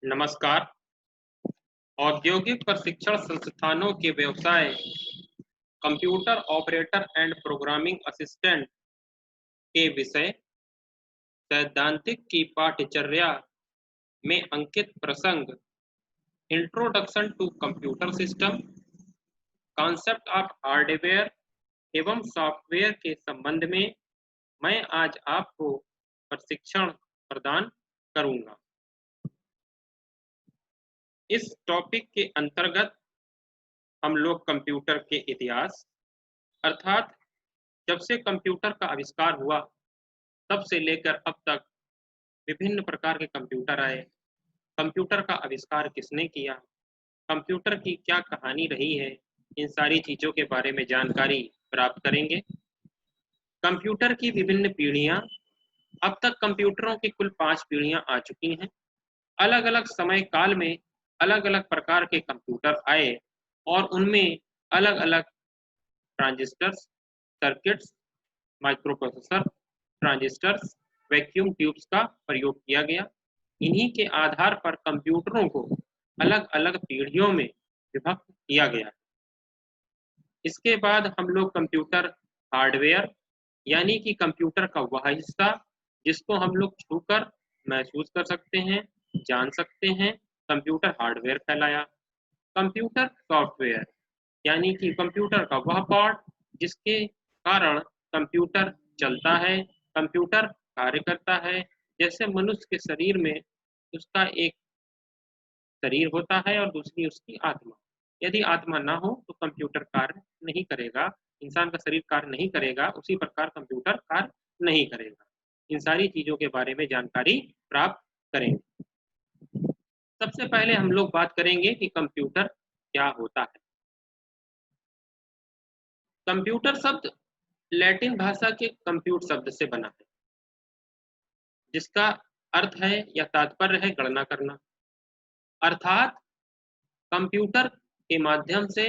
नमस्कार। औद्योगिक प्रशिक्षण संस्थानों के व्यवसाय computer operator and programming assistant के विषय सैद्धांतिक की पाठ्यचर्या में अंकित प्रसंग introduction to computer system, concept of hardware एवं सॉफ्टवेयर के संबंध में मैं आज आपको प्रशिक्षण प्रदान करूंगा। इस टॉपिक के अंतर्गत हम लोग कंप्यूटर के इतिहास अर्थात जब से कंप्यूटर का आविष्कार हुआ तब से लेकर अब तक विभिन्न प्रकार के कंप्यूटर आए। कंप्यूटर का आविष्कार किसने किया, कंप्यूटर की क्या कहानी रही है, इन सारी चीज़ों के बारे में जानकारी प्राप्त करेंगे। कंप्यूटर की विभिन्न पीढ़ियाँ, अब तक कंप्यूटरों की कुल 5 पीढ़ियाँ आ चुकी हैं। अलग अलग समय काल में अलग अलग प्रकार के कंप्यूटर आए और उनमें अलग अलग transistors, circuits, microprocessor, transistors, vacuum tubes का प्रयोग किया गया। इन्हीं के आधार पर कंप्यूटरों को अलग अलग पीढ़ियों में विभक्त किया गया। इसके बाद हम लोग कंप्यूटर हार्डवेयर यानी कि कंप्यूटर का वह हिस्सा जिसको हम लोग छूकर महसूस कर सकते हैं, जान सकते हैं, कंप्यूटर हार्डवेयर कहलाया। कंप्यूटर सॉफ्टवेयर यानी कि कंप्यूटर का वह पार्ट जिसके कारण कंप्यूटर चलता है, कंप्यूटर कार्य करता है। जैसे मनुष्य के शरीर में उसका एक शरीर होता है और दूसरी उसकी आत्मा। यदि आत्मा ना हो तो कंप्यूटर कार्य नहीं करेगा, इंसान का शरीर कार्य नहीं करेगा, उसी प्रकार कंप्यूटर कार्य नहीं करेगा। इन सारी चीज़ों के बारे में जानकारी प्राप्त करेंगे। सबसे पहले हम लोग बात करेंगे कि कंप्यूटर क्या होता है। कंप्यूटर शब्द लैटिन भाषा के कंप्यूट शब्द से बना है, जिसका अर्थ है या तात्पर्य है गणना करना। अर्थात कंप्यूटर के माध्यम से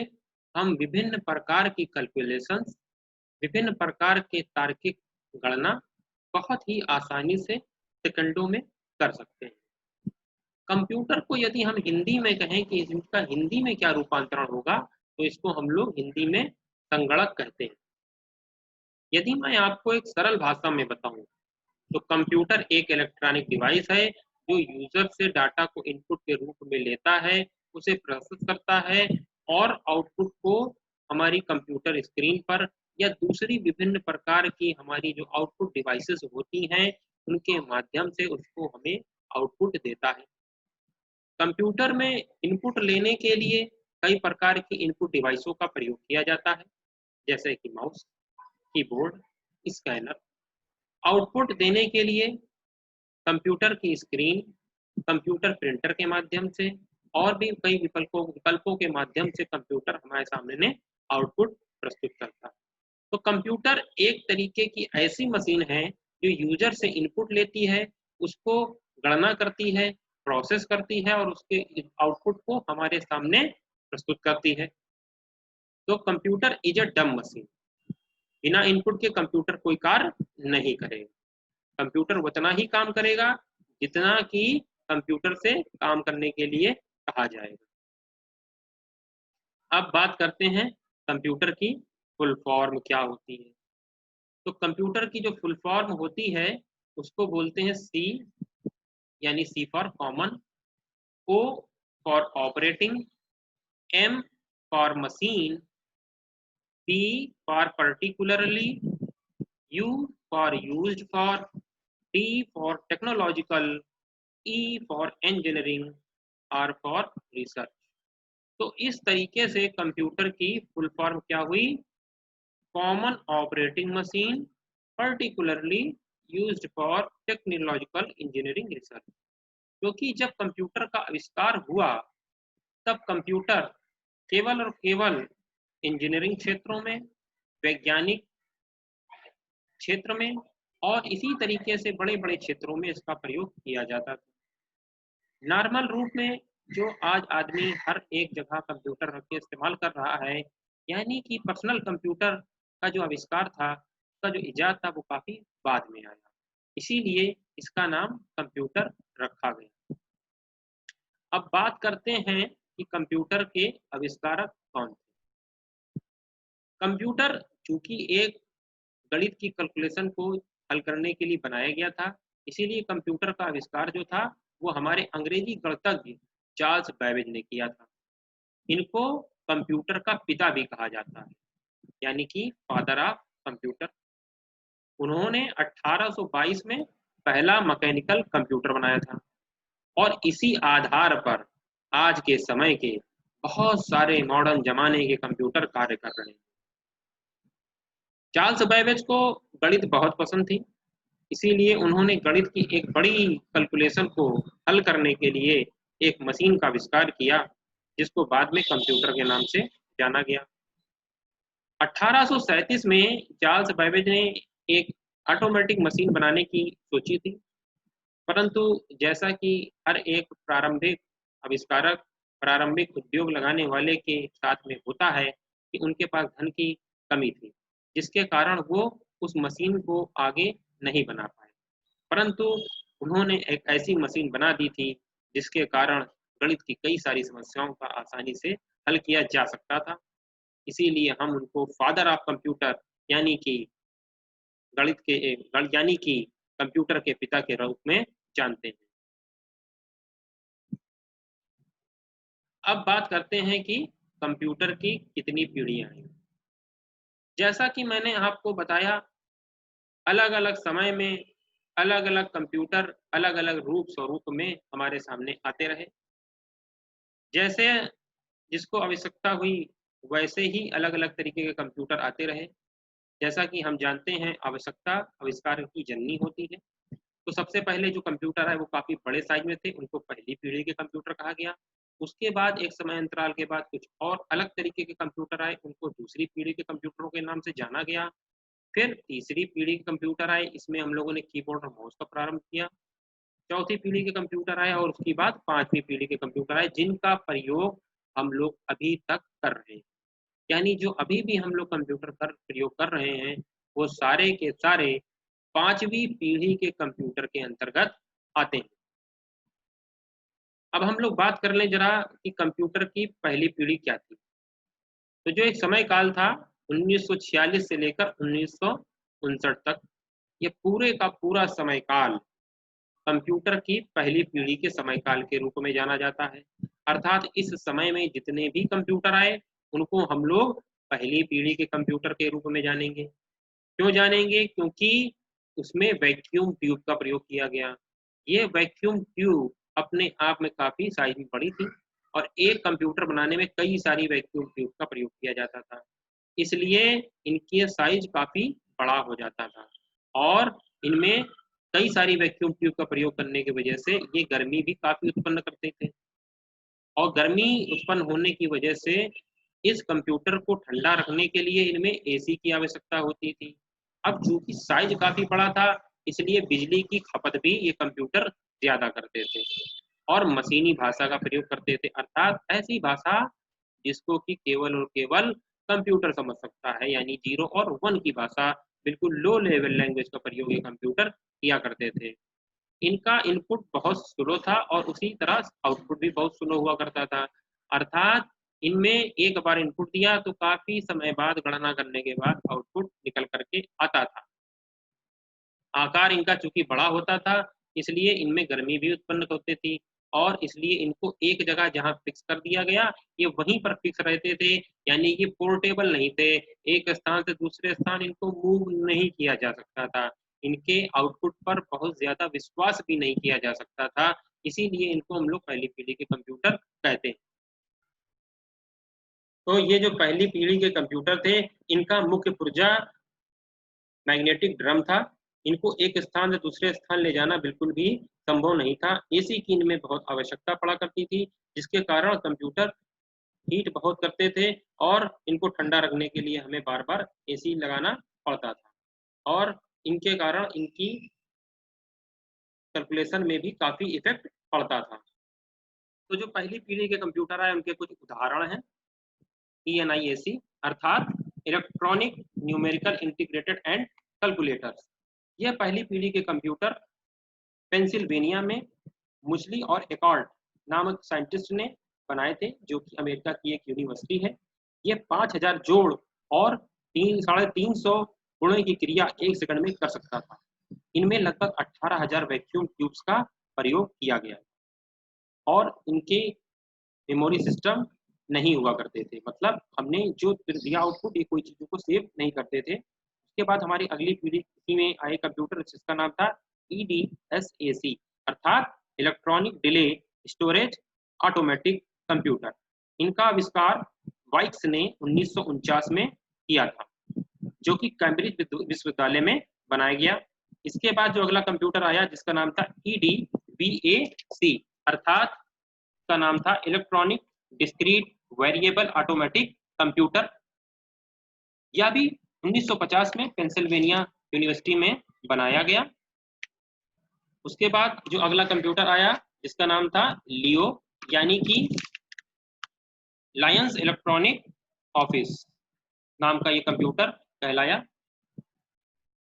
हम विभिन्न प्रकार की कैलकुलेशंस, विभिन्न प्रकार के तार्किक गणना बहुत ही आसानी से सेकंडों में कर सकते हैं। कंप्यूटर को यदि हम हिंदी में कहें कि इसका हिंदी में क्या रूपांतरण होगा, तो इसको हम लोग हिंदी में संगणक कहते हैं। यदि मैं आपको एक सरल भाषा में बताऊं तो कंप्यूटर एक इलेक्ट्रॉनिक डिवाइस है जो यूजर से डाटा को इनपुट के रूप में लेता है, उसे प्रोसेस करता है और आउटपुट को हमारी कंप्यूटर स्क्रीन पर या दूसरी विभिन्न प्रकार की हमारी जो आउटपुट डिवाइसेस होती हैं उनके माध्यम से उसको हमें आउटपुट देता है। कंप्यूटर में इनपुट लेने के लिए कई प्रकार की इनपुट डिवाइसों का प्रयोग किया जाता है, जैसे कि माउस, कीबोर्ड, स्कैनर। आउटपुट देने के लिए कंप्यूटर की स्क्रीन, कंप्यूटर प्रिंटर के माध्यम से और भी कई विकल्पों के माध्यम से कंप्यूटर हमारे सामने आउटपुट प्रस्तुत करता है। तो कंप्यूटर एक तरीके की ऐसी मशीन है जो यूजर से इनपुट लेती है, उसको गणना करती है, प्रोसेस करती है और उसके आउटपुट को हमारे सामने प्रस्तुत करती है। तो कंप्यूटर इज अ डम मशीन। बिना इनपुट के कंप्यूटर कोई कार्य नहीं करेगा। कंप्यूटर उतना ही काम करेगा जितना कि कंप्यूटर से काम करने के लिए कहा जाएगा। अब बात करते हैं कंप्यूटर की फुल फॉर्म क्या होती है। तो कंप्यूटर की जो फुल फॉर्म होती है उसको बोलते हैं सी यानी C for common, O for operating, M for machine, P for particularly, U for used for, T for technological, E for engineering, R for research. तो इस तरीके से कंप्यूटर की फुल फॉर्म क्या हुई? Common operating machine particularly used for technological engineering research. क्योंकि जब computer का आविष्कार हुआ तब कंप्यूटर केवल और केवल इंजीनियरिंग क्षेत्रों में, वैज्ञानिक क्षेत्र में और इसी तरीके से बड़े बड़े क्षेत्रों में इसका प्रयोग किया जाता था। नॉर्मल रूप में जो आज आदमी हर एक जगह कंप्यूटर रख के इस्तेमाल कर रहा है, यानी कि पर्सनल कंप्यूटर का जो आविष्कार था, उसका जो इजाद था वो काफ़ी बाद में आया। इसीलिए इसका नाम कंप्यूटर रखा गया। अब बात करते हैं कि कंप्यूटर के आविष्कारक कौन थे। कंप्यूटर चूंकि एक गणित की कैलकुलेशन को हल करने के लिए बनाया गया था, इसीलिए कंप्यूटर का आविष्कार जो था वो हमारे अंग्रेजी गणितज्ञ चार्ल्स बैबेज ने किया था। इनको कंप्यूटर का पिता भी कहा जाता है, यानी कि फादर ऑफ कंप्यूटर। उन्होंने 1822 में पहला मैकेनिकल कंप्यूटर बनाया था और इसी आधार पर आज के समय के बहुत सारे मॉडर्न जमाने के कंप्यूटर कार्य कर रहे हैं। चार्ल्स बैबेज को गणित बहुत पसंद थी, इसीलिए उन्होंने गणित की एक बड़ी कैलकुलेशन को हल करने के लिए एक मशीन का आविष्कार किया, जिसको बाद में कंप्यूटर के नाम से जाना गया। 1837 में चार्ल्स बैबेज ने एक ऑटोमेटिक मशीन बनाने की सोची थी, परंतु जैसा कि हर एक प्रारंभिक आविष्कारक प्रारंभिक उद्योग लगाने वाले के साथ में होता है कि उनके पास धन की कमी थी, जिसके कारण वो उस मशीन को आगे नहीं बना पाए। परंतु उन्होंने एक ऐसी मशीन बना दी थी जिसके कारण गणित की कई सारी समस्याओं का आसानी से हल किया जा सकता था। इसीलिए हम उनको फादर ऑफ कंप्यूटर यानी कि गणित के यानी कि कंप्यूटर के पिता के रूप में जानते हैं। अब बात करते हैं कि कंप्यूटर की कितनी पीढ़ियां हैं। जैसा कि मैंने आपको बताया, अलग अलग समय में अलग अलग कंप्यूटर अलग अलग रूप स्वरूप में हमारे सामने आते रहे। जैसे जिसको आवश्यकता हुई वैसे ही अलग अलग तरीके के कंप्यूटर आते रहे। जैसा कि हम जानते हैं, आवश्यकता आविष्कार की जननी होती है। तो सबसे पहले जो कंप्यूटर है वो काफ़ी बड़े साइज में थे, उनको पहली पीढ़ी के कंप्यूटर कहा गया। उसके बाद एक समय अंतराल के बाद कुछ और अलग तरीके के कंप्यूटर आए, उनको दूसरी पीढ़ी के कंप्यूटरों के नाम से जाना गया। फिर तीसरी पीढ़ी के कंप्यूटर आए, इसमें हम लोगों ने कीबोर्ड और माउस का प्रारंभ किया। चौथी पीढ़ी के कंप्यूटर आए और उसके बाद पांचवी पीढ़ी के कंप्यूटर आए, जिनका प्रयोग हम लोग अभी तक कर रहे हैं। यानी जो अभी भी हम लोग कंप्यूटर कर प्रयोग कर रहे हैं, वो सारे के सारे पांचवी पीढ़ी के कंप्यूटर के अंतर्गत आते हैं। अब हम लोग बात कर लें जरा कि कंप्यूटर की पहली पीढ़ी क्या थी। तो जो एक समय काल था 1946 से लेकर 1959 तक, ये पूरे का पूरा समय काल कंप्यूटर की पहली पीढ़ी के समय काल के रूप में जाना जाता है। अर्थात इस समय में जितने भी कंप्यूटर आए, उनको हम लोग पहली पीढ़ी के कंप्यूटर के रूप में जानेंगे। क्यों जानेंगे? क्योंकि उसमें वैक्यूम ट्यूब का प्रयोग किया गया। ये वैक्यूम ट्यूब अपने आप में काफ़ी साइज़ में बड़ी थी और एक कंप्यूटर बनाने में कई सारी वैक्यूम ट्यूब का प्रयोग किया जाता था। इसलिए इनकी साइज़ काफ़ी बड़ा हो जाता था और इनमें कई सारी वैक्यूम ट्यूब का प्रयोग करने की वजह से ये गर्मी भी काफ़ी उत्पन्न करते थे और गर्मी उत्पन्न होने की वजह से इस कंप्यूटर को ठंडा रखने के लिए इनमें एसी की आवश्यकता होती थी। अब चूंकि साइज काफ़ी बड़ा था, इसलिए बिजली की खपत भी ये कंप्यूटर ज़्यादा करते थे और मशीनी भाषा का प्रयोग करते थे, अर्थात ऐसी भाषा जिसको कि केवल और केवल कंप्यूटर समझ सकता है, यानी 0 और 1 की भाषा, बिल्कुल लो लेवल लैंग्वेज का प्रयोग ये कंप्यूटर किया करते थे। इनका इनपुट बहुत स्लो था और उसी तरह आउटपुट भी बहुत स्लो हुआ करता था। अर्थात इनमें एक बार इनपुट दिया तो काफ़ी समय बाद गणना करने के बाद आउटपुट निकल कर के आता था। आकार इनका चूँकि बड़ा होता था, इसलिए इनमें गर्मी भी उत्पन्न होती थी और इसलिए इनको एक जगह जहाँ फिक्स कर दिया गया, ये वहीं पर फिक्स रहते थे, यानी ये पोर्टेबल नहीं थे। एक स्थान से दूसरे स्थान इनको मूव नहीं किया जा सकता था। इनके आउटपुट पर बहुत ज़्यादा विश्वास भी नहीं किया जा सकता था, इसीलिए इनको हम लोग पहली पीढ़ी के कंप्यूटर कहते हैं। तो ये जो पहली पीढ़ी के कंप्यूटर थे, इनका मुख्य पुर्जा मैग्नेटिक ड्रम था। इनको एक स्थान से दूसरे स्थान ले जाना बिल्कुल भी संभव नहीं था। एसी की इनमें बहुत आवश्यकता पड़ा करती थी, जिसके कारण कंप्यूटर हीट बहुत करते थे और इनको ठंडा रखने के लिए हमें बार-बार एसी लगाना पड़ता था और इनके कारण इनकी कैलकुलेशन में भी काफ़ी इफ़ेक्ट पड़ता था। तो जो पहली पीढ़ी के कंप्यूटर आए, उनके कुछ उदाहरण हैं। ENIAC अर्थात electronic numerical integrated and calculators. यह पहली पीढ़ी के कंप्यूटर पेंसिल्वेनिया में मुचली और एकॉर्ड नामक साइंटिस्ट ने बनाए थे, जो कि अमेरिका की एक यूनिवर्सिटी है। ये 5000 जोड़ और 300-350 गुणों की क्रिया 1 सेकंड में कर सकता था। इनमें लगभग 18000 वैक्यूम ट्यूब्स का प्रयोग किया गया और इनके मेमोरी सिस्टम नहीं हुआ करते थे। मतलब हमने जो दिया आउटपुट, ये कोई चीज़ों को सेव नहीं करते थे। उसके बाद हमारी अगली पीढ़ी इसी में आए कंप्यूटर, जिसका नाम था EDSAC, अर्थात electronic delay storage automatic computer. इनका आविष्कार वाइक्स ने 1949 में किया था, जो कि कैम्ब्रिज विश्वविद्यालय में बनाया गया। इसके बाद जो अगला कंप्यूटर आया, जिसका नाम था EDVAC, अर्थात का नाम था electronic discrete variable automatic computer. यह भी 1950 में पेंसिल्वेनिया यूनिवर्सिटी में बनाया गया। उसके बाद जो अगला कंप्यूटर आया, जिसका नाम था लियो, यानी कि लायंस इलेक्ट्रॉनिक ऑफिस नाम का ये कंप्यूटर कहलाया।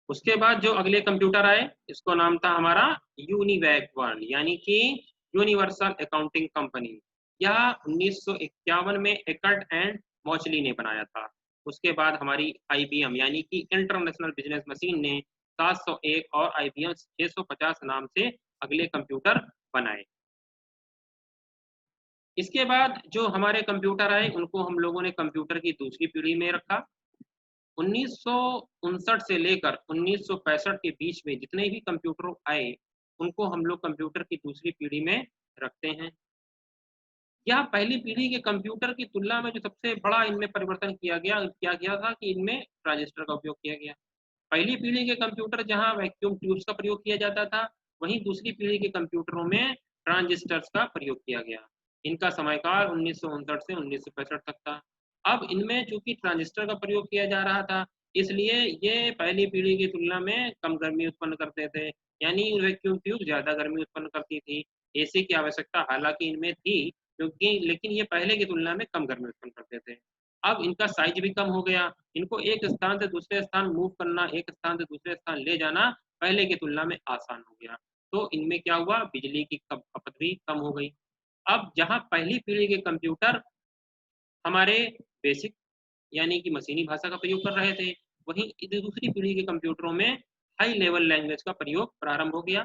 उसके बाद जो अगले कंप्यूटर आए, इसको नाम था हमारा यूनिवैक 1, यानी कि यूनिवर्सल अकाउंटिंग कंपनी। यह 1951 में एकर्ट एंड मॉचली ने बनाया था। उसके बाद हमारी IBM यानी कि इंटरनेशनल बिजनेस मशीन ने 701 और IBM 650 नाम से अगले कंप्यूटर बनाए। इसके बाद जो हमारे कंप्यूटर आए, उनको हम लोगों ने कंप्यूटर की दूसरी पीढ़ी में रखा। 1959 से लेकर 1965 के बीच में जितने भी कंप्यूटर आए, उनको हम लोग कंप्यूटर की दूसरी पीढ़ी में रखते हैं। यह पहली पीढ़ी के कंप्यूटर की तुलना में जो सबसे बड़ा इनमें परिवर्तन किया गया था कि इनमें ट्रांजिस्टर का उपयोग किया गया। पहली पीढ़ी के कंप्यूटर जहां वैक्यूम ट्यूब्स का प्रयोग किया जाता था, वहीं दूसरी पीढ़ी के कंप्यूटरों में ट्रांजिस्टर्स का प्रयोग किया गया। इनका समयकाल 1959 से 1965 तक था। अब इनमें चूंकि ट्रांजिस्टर का प्रयोग किया जा रहा था, इसलिए ये पहली पीढ़ी की तुलना में कम गर्मी उत्पन्न करते थे, यानी वैक्यूम ट्यूब ज्यादा गर्मी उत्पन्न करती थी। AC की आवश्यकता हालांकि इनमें थी, क्योंकि लेकिन ये पहले की तुलना में कम गर्मी उत्पन्न करते थे। अब इनका साइज भी कम हो गया। इनको एक स्थान से दूसरे स्थान मूव करना, एक स्थान से दूसरे स्थान ले जाना पहले की तुलना में आसान हो गया। तो इनमें क्या हुआ, बिजली की खपत भी कम हो गई। अब जहां पहली पीढ़ी के कंप्यूटर हमारे बेसिक यानी कि मशीनी भाषा का प्रयोग कर रहे थे, वहीं दूसरी पीढ़ी के कंप्यूटरों में हाई लेवल लैंग्वेज का प्रयोग प्रारंभ हो गया।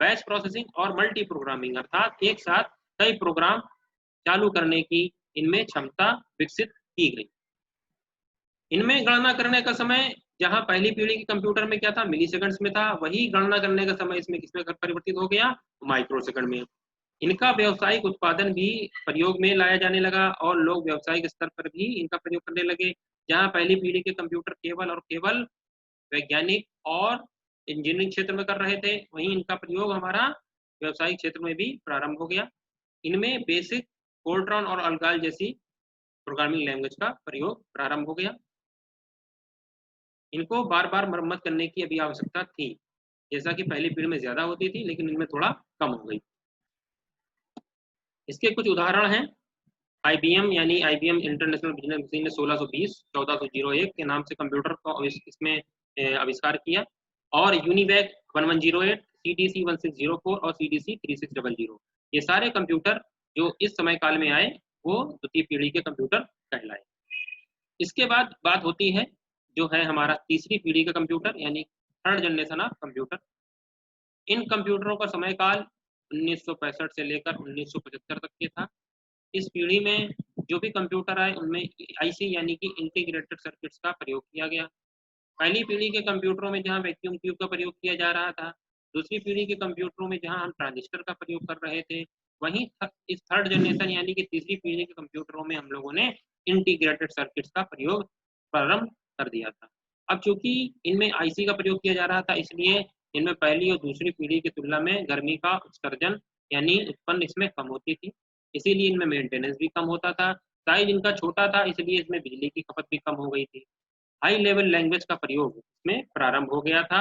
बैच प्रोसेसिंग और मल्टी प्रोग्रामिंग, अर्थात एक साथ कई प्रोग्राम चालू करने की इनमें क्षमता विकसित की गई। इनमें गणना करने का समय जहां पहली पीढ़ी के कंप्यूटर में क्या था, मिली सेकंड्स में था, वही गणना करने का समय इसमें किसमें परिवर्तित हो गया, माइक्रो सेकंड में। इनका व्यावसायिक उत्पादन भी प्रयोग में लाया जाने लगा और लोग व्यावसायिक स्तर पर भी इनका प्रयोग करने लगे। जहां पहली पीढ़ी के कंप्यूटर केवल और केवल वैज्ञानिक और इंजीनियरिंग क्षेत्र में कर रहे थे, वहीं इनका प्रयोग हमारा व्यावसायिक क्षेत्र में भी प्रारंभ हो गया। इनमें बेसिक, फोर्ट्रॉन और अल्गाल जैसी प्रोग्रामिंग लैंग्वेज का प्रयोग प्रारंभ हो गया। इनको बार बार मरम्मत करने की अभी आवश्यकता थी, जैसा कि पहली पीढ़ी में ज्यादा होती थी, लेकिन इनमें थोड़ा कम हो गई। इसके कुछ उदाहरण हैं। IBM यानी IBM इंटरनेशनल बिजनेस मशीन ने 1620-1401 के नाम से कंप्यूटर को इसमें आविष्कार किया, और यूनिवैक 1108, CDC 1604 और CDC 3600, ये सारे कंप्यूटर जो इस समय काल में आए, वो द्वितीय पीढ़ी के कंप्यूटर कहलाए। इसके बाद बात होती है जो है हमारा तीसरी पीढ़ी का कंप्यूटर, यानी थर्ड जनरेशन ऑफ कंप्यूटर। इन कंप्यूटरों का समय काल 1965 से लेकर 1975 तक के था। इस पीढ़ी में जो भी कंप्यूटर आए, उनमें IC यानी कि इंटीग्रेटेड सर्किट्स का प्रयोग किया गया। पहली पीढ़ी के कंप्यूटरों में जहां वैक्यूम ट्यूब का प्रयोग किया जा रहा था, दूसरी पीढ़ी के कंप्यूटरों में जहां हम ट्रांजिस्टर का प्रयोग कर रहे थे, वहीं इस थर्ड जनरेशन यानी कि तीसरी पीढ़ी के कंप्यूटरों में हम लोगों ने इंटीग्रेटेड सर्किट्स का प्रयोग प्रारंभ कर दिया था। अब चूंकि इनमें IC का प्रयोग किया जा रहा था, इसलिए इनमें पहली और दूसरी पीढ़ी की तुलना में गर्मी का उत्सर्जन यानी उत्पन्न इसमें कम होती थी, इसीलिए इनमें मेंटेनेंस भी कम होता था। साइज इनका छोटा था, इसलिए इसमें बिजली की खपत भी कम हो गई थी। हाई लेवल लैंग्वेज का प्रयोग इसमें प्रारंभ हो गया था।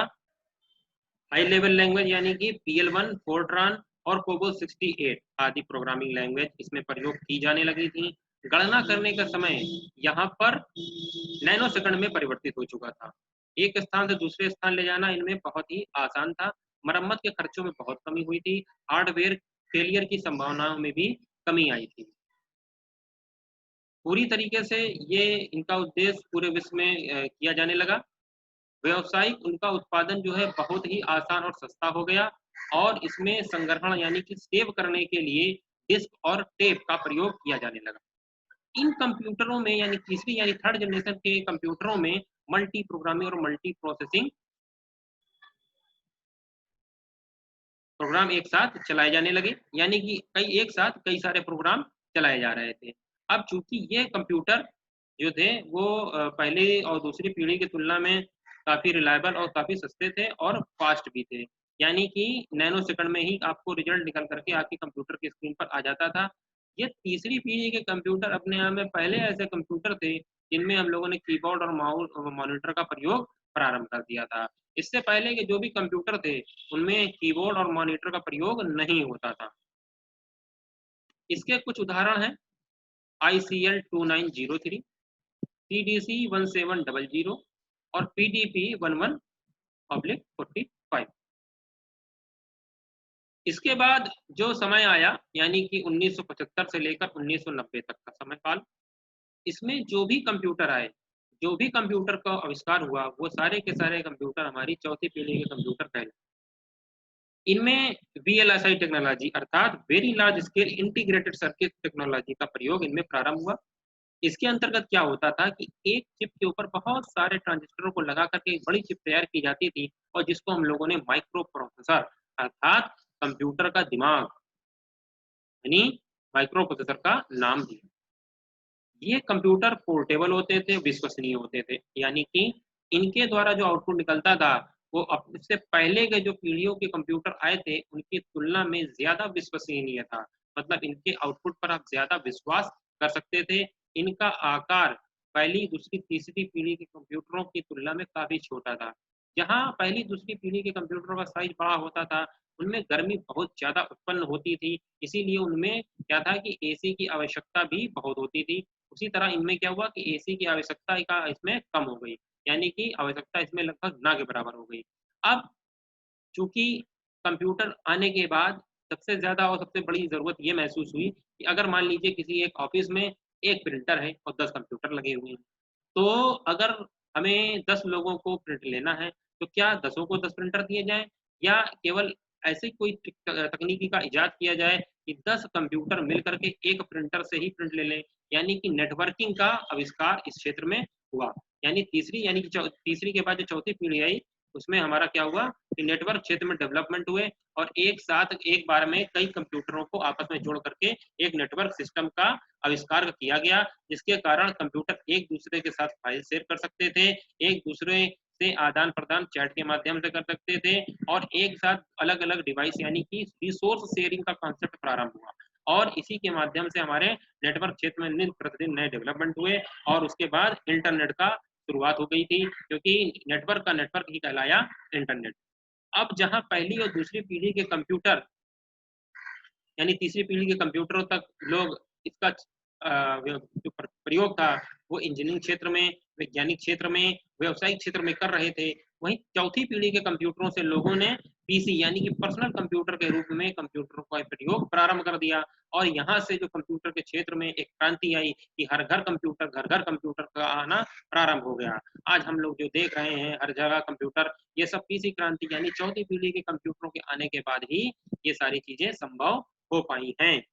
हाई लेवल लैंग्वेज यानी कि PL1, फोर्ट्रॉन और कोबोल 68 आदि प्रोग्रामिंग लैंग्वेज इसमें प्रयोग की जाने लगी थी। गणना करने का समय यहाँ पर नैनो सेकंड में परिवर्तित हो चुका था। एक स्थान से दूसरे स्थान ले जाना इनमें बहुत ही आसान था। मरम्मत के खर्चों में बहुत कमी हुई थी। हार्डवेयर फेलियर की संभावनाओं में भी कमी आई थी। पूरी तरीके से ये इनका उद्देश्य पूरे विश्व में किया जाने लगा। व्यावसायिक उनका उत्पादन जो है बहुत ही आसान और सस्ता हो गया और इसमें संग्रहण यानी कि सेव करने के लिए डिस्क और टेप का प्रयोग किया जाने लगा। इन कंप्यूटरों में यानी तीसरी यानी थर्ड जनरेशन के कंप्यूटरों में मल्टी प्रोग्रामिंग और मल्टी प्रोसेसिंग प्रोग्राम एक साथ चलाए जाने लगे, यानी कि एक साथ कई सारे प्रोग्राम चलाए जा रहे थे। अब चूंकि ये कंप्यूटर जो थे वो पहली और दूसरी पीढ़ी की तुलना में काफ़ी रिलायबल और काफ़ी सस्ते थे और फास्ट भी थे, यानी कि नैनो सेकंड में ही आपको रिजल्ट निकल करके आपके कंप्यूटर की स्क्रीन पर आ जाता था। ये तीसरी पीढ़ी के कंप्यूटर अपने आप में पहले ऐसे कंप्यूटर थे जिनमें हम लोगों ने कीबोर्ड और माउस और मॉनिटर का प्रयोग प्रारंभ कर दिया था। इससे पहले के जो भी कंप्यूटर थे उनमें कीबोर्ड और मॉनिटर का प्रयोग नहीं होता था। इसके कुछ उदाहरण हैं ICL 2903, TDC 1700 और PDP 11/45। इसके बाद जो समय आया यानी कि 1975 से लेकर 1990 तक का समय काल, इसमें जो भी कंप्यूटर आए, जो भी कंप्यूटर का आविष्कार हुआ, वो सारे के सारे कंप्यूटर हमारी चौथी पीढ़ी के कंप्यूटर कहलाते हैं। इनमें VLSI टेक्नोलॉजी अर्थात very large scale integrated circuit technology का प्रयोग इनमें प्रारंभ हुआ। इसके अंतर्गत क्या होता था कि एक चिप के ऊपर बहुत सारे ट्रांजिस्टरों को लगा करके एक बड़ी चिप तैयार की जाती थी और जिसको हम लोगों ने माइक्रो प्रोसेसर अर्थात कंप्यूटर का दिमाग यानी माइक्रो प्रोसेसर का नाम दिया। ये कंप्यूटर पोर्टेबल होते थे, विश्वसनीय होते थे, यानी कि इनके द्वारा जो आउटपुट निकलता था वो इससे पहले के जो पीढ़ियों के कंप्यूटर आए थे उनकी तुलना में ज्यादा विश्वसनीय था। मतलब इनके आउटपुट पर आप ज्यादा विश्वास कर सकते थे। इनका आकार पहली दूसरी तीसरी पीढ़ी के कंप्यूटरों की तुलना में काफी छोटा था। जहाँ पहली दूसरी पीढ़ी के कंप्यूटरों का साइज बड़ा होता था उनमें गर्मी बहुत ज्यादा उत्पन्न होती थी, इसीलिए उनमें क्या था कि AC की आवश्यकता भी बहुत होती थी। उसी तरह इनमें क्या हुआ कि AC की आवश्यकता का इसमें कम हो गई, यानी कि आवश्यकता इसमें लगभग ना के बराबर हो गई। अब चूंकि कंप्यूटर आने के बाद सबसे ज़्यादा और सबसे बड़ी ज़रूरत ये महसूस हुई कि अगर मान लीजिए किसी एक ऑफिस में एक प्रिंटर है और 10 कंप्यूटर लगे हुए हैं, तो अगर हमें 10 लोगों को प्रिंट लेना है, तो क्या 10 को 10 प्रिंटर दिए जाएँ या केवल ऐसी कोई तकनीकी का इजाद किया जाए कि 10 कंप्यूटर मिल कर के एक प्रिंटर से ही प्रिंट ले लें, यानी कि नेटवर्किंग का आविष्कार इस क्षेत्र में हुआ। यानी तीसरी के बाद जो चौथी पीढ़ी आई, उसमें हमारा क्या हुआ कि नेटवर्क क्षेत्र में डेवलपमेंट हुए और एक साथ एक बार में कई कंप्यूटरों को आपस में जोड़ करके एक नेटवर्क सिस्टम का आविष्कार किया गया, जिसके कारण कंप्यूटर एक दूसरे के साथ फाइल शेयर कर सकते थे, एक दूसरे से आदान प्रदान चैट के माध्यम से कर सकते थे और एक साथ अलग अलग डिवाइस यानी कि रिसोर्स शेयरिंग का कॉन्सेप्ट प्रारंभ हुआ और इसी के माध्यम से हमारे नेटवर्क क्षेत्र में दिन प्रतिदिन नए डेवलपमेंट हुए और उसके बाद इंटरनेट का शुरुआत हो गई थी, क्योंकि नेटवर्क का नेटवर्क ही कहलाया इंटरनेट। अब जहां पहली और दूसरी पीढ़ी के कंप्यूटर यानी तीसरी पीढ़ी के कंप्यूटरों तक लोग इसका जो प्रयोग था वो इंजीनियरिंग क्षेत्र में, वैज्ञानिक क्षेत्र में, व्यावसायिक क्षेत्र में कर रहे थे, वहीं चौथी पीढ़ी के कंप्यूटरों से लोगों ने PC यानी कि पर्सनल कंप्यूटर के रूप में कंप्यूटरों का प्रयोग प्रारंभ कर दिया और यहाँ से जो कंप्यूटर के क्षेत्र में एक क्रांति आई कि घर घर कंप्यूटर का आना प्रारंभ हो गया। आज हम लोग जो देख रहे हैं हर जगह कंप्यूटर, ये सब PC क्रांति यानी चौथी पीढ़ी के कंप्यूटरों के आने के बाद ही ये सारी चीजें संभव हो पाई हैं।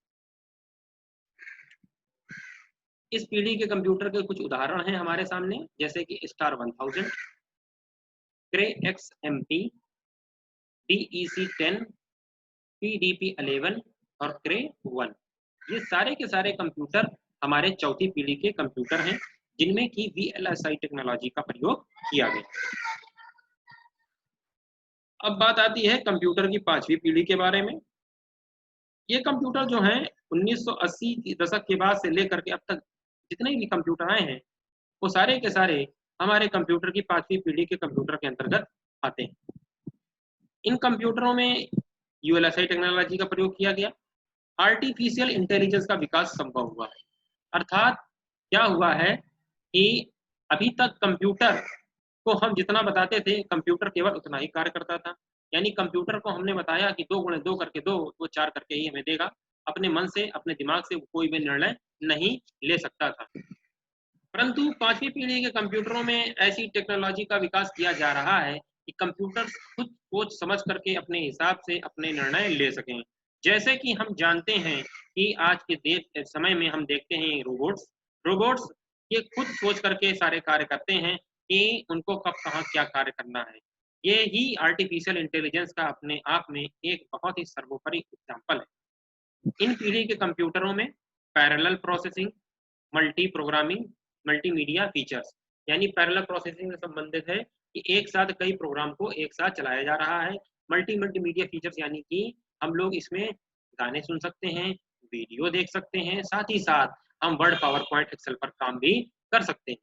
इस पीढ़ी के कंप्यूटर के कुछ उदाहरण हैं हमारे सामने, जैसे कि स्टार 1000, क्रे XMP, DEC10, PDP11 और क्रे 1। ये सारे के सारे कंप्यूटर हमारे चौथी पीढ़ी के कंप्यूटर हैं जिनमें की VLSI टेक्नोलॉजी का प्रयोग किया गया। अब बात आती है कंप्यूटर की पांचवी पीढ़ी के बारे में। ये कंप्यूटर जो हैं 1980 के दशक के बाद से लेकर के अब तक जितने भी कंप्यूटर आए हैं वो सारे के सारे हमारे कंप्यूटर की पांचवी पीढ़ी के कंप्यूटर के अंतर्गत आते हैं। इन कंप्यूटरों में ULSI टेक्नोलॉजी का प्रयोग किया गया, आर्टिफिशियल इंटेलिजेंस का विकास संभव हुआ है। अर्थात क्या हुआ है कि अभी तक कंप्यूटर को हम जितना बताते थे कंप्यूटर केवल उतना ही कार्य करता था, यानी कंप्यूटर को हमने बताया कि 2 गुणे 2 करके दो, वो 4 करके ही हमें देगा। अपने मन से, अपने दिमाग से कोई भी निर्णय नहीं ले सकता था। परंतु 5वीं पीढ़ी के कंप्यूटरों में ऐसी टेक्नोलॉजी का विकास किया जा रहा है कि कंप्यूटर खुद सोच समझ करके अपने हिसाब से अपने निर्णय ले सकें। जैसे कि हम जानते हैं कि आज के समय में हम देखते हैं रोबोट्स। रोबोट्स ये खुद सोच करके सारे कार्य करते हैं कि उनको कब कहाँ क्या कार्य करना है। ये ही आर्टिफिशियल इंटेलिजेंस का अपने आप में एक बहुत ही सर्वोपरि एग्जाम्पल है। इन पीढ़ी के कंप्यूटरों में parallel processing, multi programming, multimedia features, यानी पैरेलल प्रोसेसिंग से संबंधित है कि एक साथ कई प्रोग्राम को एक साथ चलाया जा रहा है। मल्टीमीडिया फीचर्स यानी कि हम लोग इसमें गाने सुन सकते हैं, वीडियो देख सकते हैं, साथ ही साथ हम वर्ड, पावर पॉइंट, एक्सेल पर काम भी कर सकते हैं।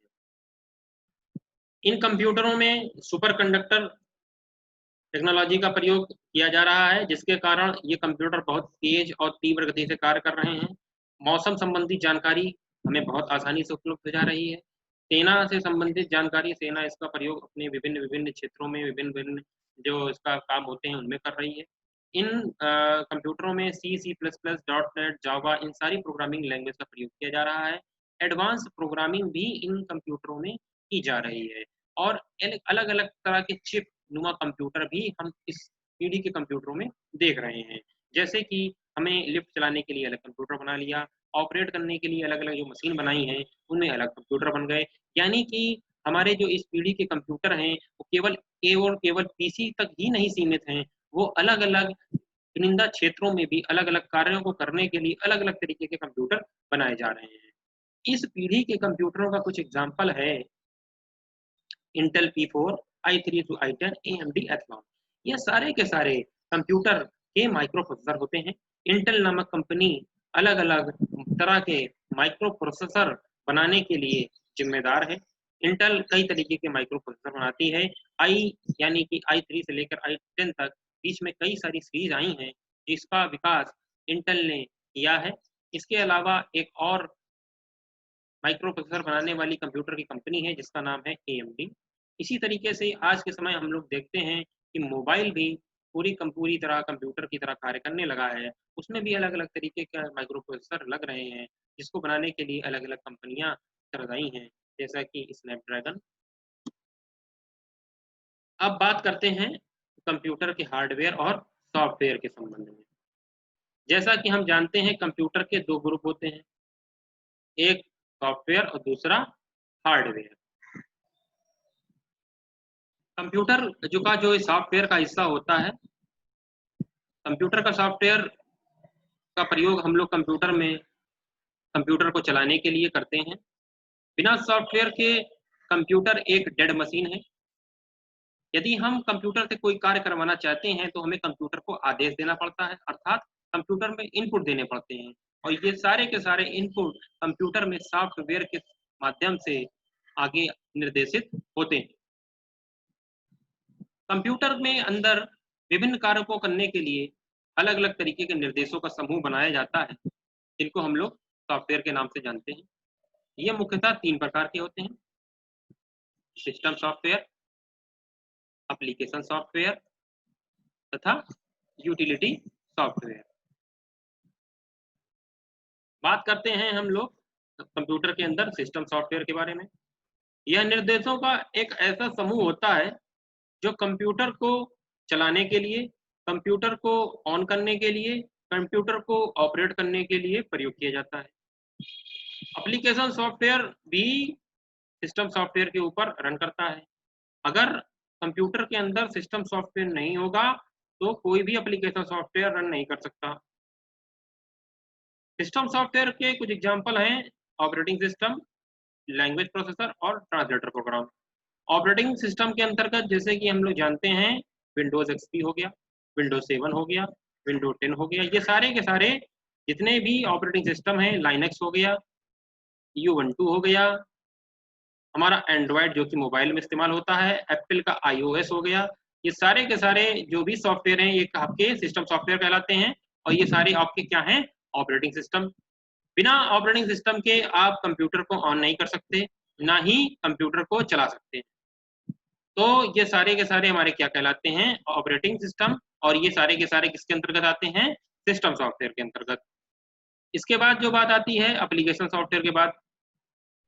इन कंप्यूटरों में सुपर कंडक्टर टेक्नोलॉजी का प्रयोग किया जा रहा है, जिसके कारण ये कंप्यूटर बहुत तेज और तीव्र गति से कार्य कर रहे हैं। मौसम संबंधी जानकारी हमें बहुत आसानी से उपलब्ध हो जा रही है। सेना से संबंधित जानकारी सेना इसका प्रयोग अपने विभिन्न क्षेत्रों में विभिन्न जो इसका काम होते हैं उनमें कर रही है। इन कंप्यूटरों में C plus plus, dot net, Java, इन सारी प्रोग्रामिंग लैंग्वेज का प्रयोग किया जा रहा है। एडवांस प्रोग्रामिंग भी इन कंप्यूटरों में की जा रही है और अलग अलग तरह के चिप नुमा कंप्यूटर भी हम इस पीढ़ी के कंप्यूटरों में देख रहे हैं। जैसे कि हमें लिफ्ट चलाने के लिए अलग कंप्यूटर बना लिया, ऑपरेट करने के लिए अलग अलग जो मशीन बनाई हैं उनमें अलग कंप्यूटर बन गए। यानी कि हमारे जो इस पीढ़ी के कंप्यूटर हैं वो केवल पीसी तक ही नहीं सीमित हैं, वो अलग अलग चुनिंदा क्षेत्रों में भी अलग अलग कार्यों को करने के लिए अलग अलग तरीके के कंप्यूटर बनाए जा रहे हैं। इस पीढ़ी के कंप्यूटरों का कुछ एग्जाम्पल है Intel P4, i3 to i10, AMD Athlon। ये सारे के सारे कंप्यूटर के माइक्रो प्रोसेसर होते हैं। इंटेल नामक कंपनी अलग अलग तरह के माइक्रो प्रोसेसर बनाने के लिए जिम्मेदार है। इंटेल कई तरीके के माइक्रो प्रोसेसर बनाती है। यानी कि i3 से लेकर i10 तक बीच में कई सारी सीरीज आई हैं जिसका विकास इंटेल ने किया है। इसके अलावा एक और माइक्रो प्रोसेसर बनाने वाली कंप्यूटर की कंपनी है जिसका नाम है AMD। इसी तरीके से आज के समय हम लोग देखते हैं कि मोबाइल भी पूरी तरह कंप्यूटर की तरह कार्य करने लगा है। उसमें भी अलग अलग तरीके का माइक्रो प्रोसेसर लग रहे हैं जिसको बनाने के लिए अलग अलग कंपनियां आई हैं, जैसा कि स्नैपड्रैगन। अब बात करते हैं कंप्यूटर के हार्डवेयर और सॉफ्टवेयर के संबंध में। जैसा कि हम जानते हैं कंप्यूटर के 2 ग्रुप होते हैं, एक सॉफ्टवेयर और दूसरा हार्डवेयर। कंप्यूटर जो सॉफ्टवेयर का हिस्सा होता है, कंप्यूटर का सॉफ्टवेयर का प्रयोग हम लोग कंप्यूटर को चलाने के लिए करते हैं। बिना सॉफ्टवेयर के कंप्यूटर एक डेड मशीन है। यदि हम कंप्यूटर से कोई कार्य करवाना चाहते हैं तो हमें कंप्यूटर को आदेश देना पड़ता है, अर्थात कंप्यूटर में इनपुट देने पड़ते हैं और ये सारे के सारे इनपुट कंप्यूटर में सॉफ्टवेयर के माध्यम से आगे निर्देशित होते हैं। कंप्यूटर में अंदर विभिन्न कार्यों को करने के लिए अलग अलग तरीके के निर्देशों का समूह बनाया जाता है जिनको हम लोग सॉफ्टवेयर के नाम से जानते हैं। ये मुख्यतः 3 प्रकार के होते हैं: सिस्टम सॉफ्टवेयर, एप्लीकेशन सॉफ्टवेयर तथा यूटिलिटी सॉफ्टवेयर। बात करते हैं हम लोग कंप्यूटर के अंदर सिस्टम सॉफ्टवेयर के बारे में। यह निर्देशों का एक ऐसा समूह होता है जो कंप्यूटर को चलाने के लिए, कंप्यूटर को ऑन करने के लिए, कंप्यूटर को ऑपरेट करने के लिए प्रयोग किया जाता है। एप्लीकेशन सॉफ्टवेयर भी सिस्टम सॉफ्टवेयर के ऊपर रन करता है। अगर कंप्यूटर के अंदर सिस्टम सॉफ्टवेयर नहीं होगा तो कोई भी एप्लीकेशन सॉफ्टवेयर रन नहीं कर सकता। सिस्टम सॉफ्टवेयर के कुछ एग्जांपल हैं ऑपरेटिंग सिस्टम, लैंग्वेज प्रोसेसर और ट्रांसलेटर प्रोग्राम। ऑपरेटिंग सिस्टम के अंतर्गत जैसे कि हम लोग जानते हैं विंडोज एक्सपी हो गया, विंडोज 7 हो गया, विंडोज 10 हो गया, ये सारे के सारे जितने भी ऑपरेटिंग सिस्टम हैं, लाइनक्स हो गया, U12 हो गया, हमारा एंड्रॉयड जो कि मोबाइल में इस्तेमाल होता है, एप्पल का iOS हो गया, ये सारे के सारे जो भी सॉफ्टवेयर हैं ये आपके सिस्टम सॉफ्टवेयर कहलाते हैं और ये सारे आपके क्या हैं? Operating system. बिना ऑपरेटिंग सिस्टम के आप कंप्यूटर को ऑन नहीं कर सकते, ना ही कंप्यूटर को चला सकते। तो ये सारे के सारे हमारे क्या कहलाते हैं, ऑपरेटिंग सिस्टम, और ये सारे के सारे किसके अंतर्गत आते हैं, सिस्टम सॉफ्टवेयर के अंतर्गत। इसके बाद जो बात आती है एप्लीकेशन सॉफ्टवेयर के बाद,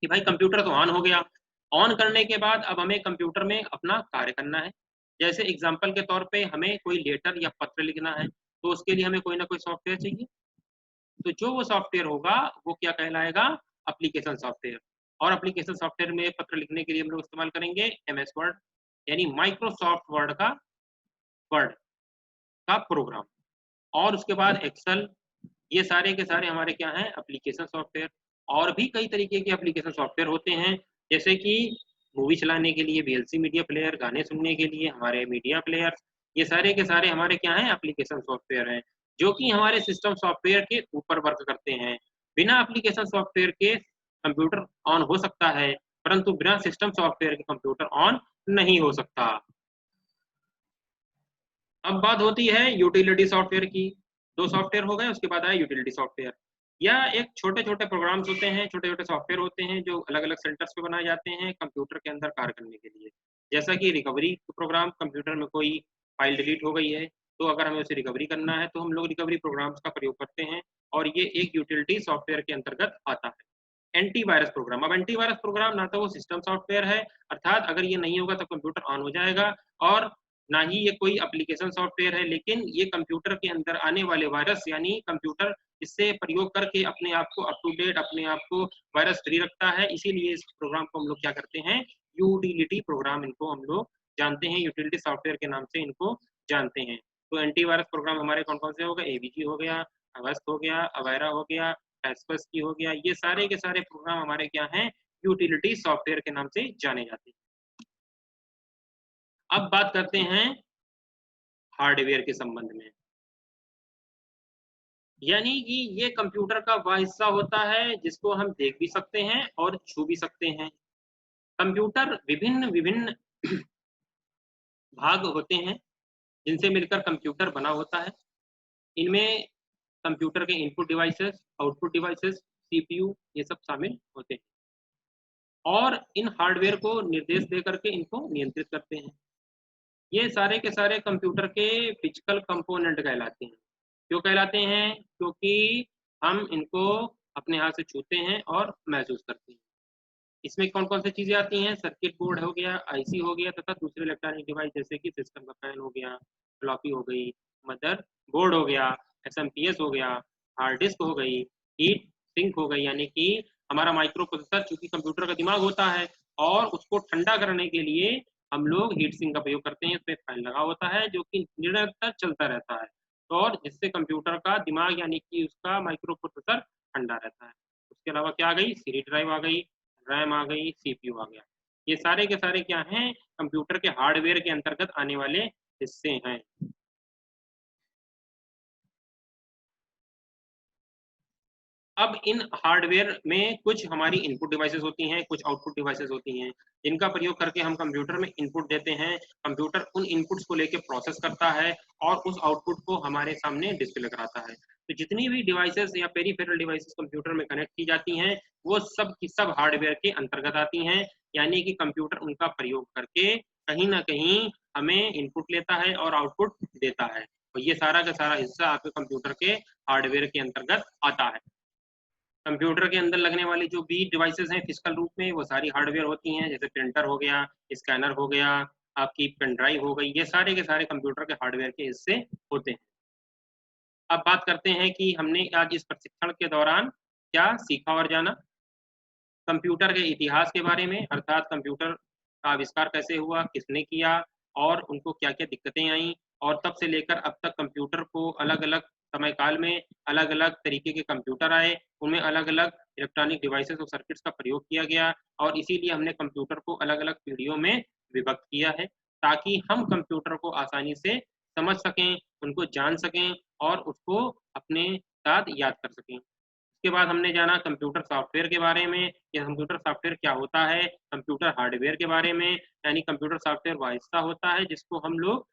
कि भाई कंप्यूटर तो ऑन हो गया, ऑन करने के बाद अब हमें कंप्यूटर में अपना कार्य करना है। जैसे एग्जांपल के तौर पे हमें कोई लेटर या पत्र लिखना है, तो उसके लिए हमें कोई ना कोई सॉफ्टवेयर चाहिए। तो जो वो सॉफ्टवेयर होगा वो क्या कहलाएगा, एप्लीकेशन सॉफ्टवेयर। और एप्लीकेशन सॉफ्टवेयर में पत्र लिखने के लिए हम लोग इस्तेमाल करेंगे एमएस वर्ड, यानी माइक्रोसॉफ्ट वर्ड का वर्ड का प्रोग्राम। और उसके बाद एक्सेल, ये सारे के सारे हमारे क्या हैं, एप्लीकेशन सॉफ्टवेयर। और भी कई तरीके के एप्लीकेशन सॉफ्टवेयर होते हैं, जैसे कि मूवी चलाने के लिए वीएलसी मीडिया प्लेयर, गाने सुनने के लिए हमारे मीडिया प्लेयर, ये सारे के सारे हमारे क्या हैं, एप्लीकेशन सॉफ्टवेयर हैं, जो कि हमारे सिस्टम सॉफ्टवेयर के ऊपर वर्क करते हैं। बिना एप्लीकेशन सॉफ्टवेयर के कंप्यूटर ऑन हो सकता है, परंतु बिना सिस्टम सॉफ्टवेयर के कंप्यूटर ऑन नहीं हो सकता। अब बात होती है यूटिलिटी सॉफ्टवेयर की। दो सॉफ्टवेयर हो गए, उसके बाद आया यूटिलिटी सॉफ्टवेयर। या एक छोटे-छोटे प्रोग्राम्स होते हैं, छोटे-छोटे सॉफ्टवेयर होते हैं जो अलग-अलग सेंटर्स पे बनाए जाते हैं कंप्यूटर के अंदर कार्य करने के लिए। जैसा कि रिकवरी प्रोग्राम, कंप्यूटर में कोई फाइल डिलीट हो गई है, तो अगर हमें उसे रिकवरी करना है तो हम लोग रिकवरी प्रोग्राम्स का प्रयोग करते हैं, और ये एक यूटिलिटी सॉफ्टवेयर के अंतर्गत आता है। एंटीवायरस प्रोग्राम, अब एंटीवायरस प्रोग्राम ना तो वो सिस्टम सॉफ्टवेयर है, अर्थात अगर ये नहीं होगा तो कंप्यूटर ऑन हो जाएगा, और ना ही ये कोई एप्लीकेशन सॉफ्टवेयर है, लेकिन ये कंप्यूटर के अंदर आने वाले वायरस, यानी कंप्यूटर इससे प्रयोग करके अपने आप को अप टू डेट, अपने आप को वायरस फ्री रखता है। इसीलिए इस प्रोग्राम को हम लोग क्या करते हैं, यूटिलिटी प्रोग्राम इनको हम लोग जानते हैं, यूटिलिटी सॉफ्टवेयर के नाम से इनको जानते हैं। तो एंटीवायरस प्रोग्राम हमारे कौन कौन से हो गए, एवीजी हो गया, अवस्त हो गया, अवेरा हो गया, कैस्परस्की हो गया, ये सारे के सारे प्रोग्राम हमारे क्या हैं, यूटिलिटी सॉफ्टवेयर के नाम से जाने जाते हैं। अब बात करते हैं हार्डवेयर के संबंध में, यानी कि ये कंप्यूटर का वह हिस्सा होता है जिसको हम देख भी सकते हैं और छू भी सकते हैं। कंप्यूटर विभिन्न विभिन्न भाग होते हैं जिनसे मिलकर कंप्यूटर बना होता है। इनमें कंप्यूटर के input devices, output devices, CPU, ये सब शामिल होते हैं, और इन हार्डवेयर को निर्देश दे करके इनको नियंत्रित करते हैं। ये सारे के सारे कंप्यूटर के फिजिकल कंपोनेंट कहलाते हैं। क्यों कहलाते हैं, क्योंकि हम इनको अपने हाथ से छूते हैं और महसूस करते हैं। इसमें कौन कौन सी चीजें आती हैं, सर्किट बोर्ड हो गया, आईसी हो गया, तथा दूसरे इलेक्ट्रॉनिक डिवाइस जैसे कि सिस्टम का फैन हो गया, फ्लॉपी हो गई, मदर बोर्ड हो गया, एसएमपीएस हो गया, हार्ड डिस्क हो गई, हीट सिंक हो गई, यानी कि हमारा माइक्रो प्रोसेसर चूंकि कंप्यूटर का दिमाग होता है, और उसको ठंडा करने के लिए हम लोग हीट सिंक का प्रयोग करते हैं। इसमें फैन लगा होता है जो कि निरंतर चलता रहता है, तो और जिससे कंप्यूटर का दिमाग यानी कि उसका माइक्रो प्रोसेसर ठंडा रहता है। उसके अलावा क्या आ गई, सीडी ड्राइव आ गई, रैम आ गई, सीपीयू आ गया। ये सारे के सारे क्या हैं, कंप्यूटर के हार्डवेयर के अंतर्गत आने वाले हिस्से हैं। अब इन हार्डवेयर में कुछ हमारी इनपुट डिवाइसेस होती हैं, कुछ आउटपुट डिवाइसेस होती हैं, जिनका प्रयोग करके हम कंप्यूटर में इनपुट देते हैं। कंप्यूटर उन इनपुट्स को लेके प्रोसेस करता है और उस आउटपुट को हमारे सामने डिस्प्ले कराता है। तो जितनी भी डिवाइसेस या पेरिफेरल डिवाइसेस कंप्यूटर में कनेक्ट की जाती हैं, वो सब की सब हार्डवेयर के अंतर्गत आती हैं, यानी कि कंप्यूटर उनका प्रयोग करके कहीं ना कहीं हमें इनपुट लेता है और आउटपुट देता है। तो ये सारा का सारा हिस्सा आपके कंप्यूटर के हार्डवेयर के अंतर्गत आता है। कंप्यूटर के अंदर लगने वाली जो भी डिवाइसेस हैं फिजिकल रूप में, वो सारी हार्डवेयर होती हैं, जैसे प्रिंटर हो गया, स्कैनर हो गया, आपकी पेन ड्राइव हो गई, ये सारे के सारे कंप्यूटर के हार्डवेयर के हिस्से होते हैं। अब बात करते हैं कि हमने आज इस प्रशिक्षण के दौरान क्या सीखा और जाना। कंप्यूटर के इतिहास के बारे में, अर्थात कंप्यूटर का आविष्कार कैसे हुआ, किसने किया, और उनको क्या क्या दिक्कतें आई, और तब से लेकर अब तक कंप्यूटर को अलग अलग समय काल में अलग अलग तरीके के कंप्यूटर आए, उनमें अलग अलग इलेक्ट्रॉनिक डिवाइसेस और सर्किट्स का प्रयोग किया गया, और इसीलिए हमने कंप्यूटर को अलग अलग पीढ़ियों में विभक्त किया है, ताकि हम कंप्यूटर को आसानी से समझ सकें, उनको जान सकें, और उसको अपने साथ याद कर सकें। उसके बाद हमने जाना कंप्यूटर सॉफ्टवेयर के बारे में, कि कंप्यूटर सॉफ्टवेयर क्या होता है, कंप्यूटर हार्डवेयर के बारे में, यानी कंप्यूटर सॉफ्टवेयर वह हिस्सा होता है जिसको हम लोग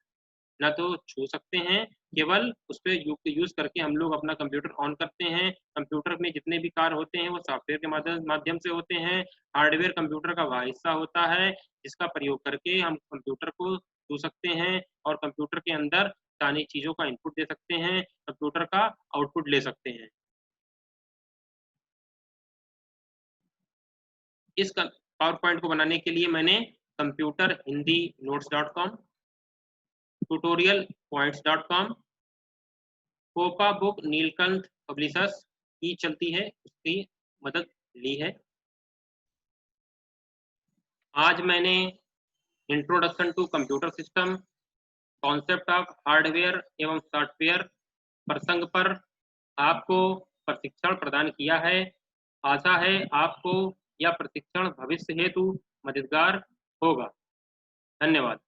ना तो छू सकते हैं, केवल उस पर यूज करके हम लोग अपना कंप्यूटर ऑन करते हैं। कंप्यूटर में जितने भी कार्य होते हैं वो सॉफ्टवेयर के माध्यम से होते हैं। हार्डवेयर कंप्यूटर का वह हिस्सा होता है जिसका प्रयोग करके हम कंप्यूटर को छू सकते हैं और कंप्यूटर के अंदर सारी चीजों का इनपुट दे सकते हैं, कंप्यूटर का आउटपुट ले सकते हैं। इस पावर पॉइंट को बनाने के लिए मैंने computer Hindi notes.com, tutorial points.com, COPA book Neelkanth publishers की चलती है, उसकी मदद ली है। आज मैंने introduction to computer system, concept of hardware एवं सॉफ्टवेयर प्रसंग पर आपको प्रशिक्षण प्रदान किया है। आशा है आपको यह प्रशिक्षण भविष्य हेतु मददगार होगा। धन्यवाद।